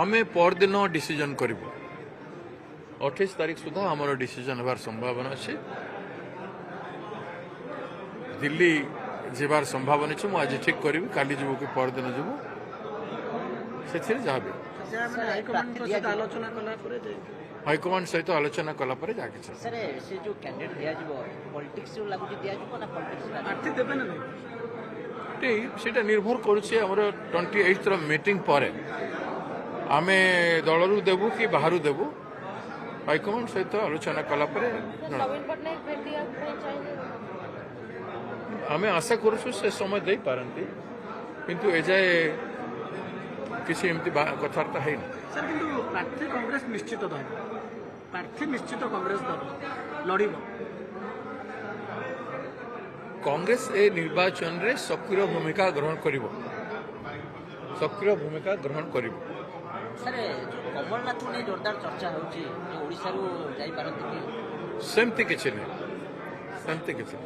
आमे परदिन डिसीजन करूँ 28 तारीख सुधा आमर डिसीजन होबार संभावना अच्छे दिल्ली जीवार संभावना अच्छे मुझे ठीक करी काली जीव कि परदिन जीवु से जहाँ भी हाइकमांड सहित आलोचना कलापर जहाँ से निर्भर करुच्छे 28 मीटिंग पर आमे दलरू देवु कि बाहर देवु हाइकमांड सहित आलोचना कलापर आमे आशा करुछु से समय दे पारंती किंतु एजाए किसी एमती कथबार्ता है सर किंतु प्रार्थी कांग्रेस निश्चित प्रार्थी निश्चित कांग्रेस दल लड़ब कांग्रेस ए निर्वाचन रे सक्रिय भूमिका ग्रहण करिवो सक्रिय भूमिका ग्रहण करिवो सर कमलनाथ ने जोरदार चर्चा होची ओडिसा रो जाई पारंती सेमती किछि नै सेमती किछि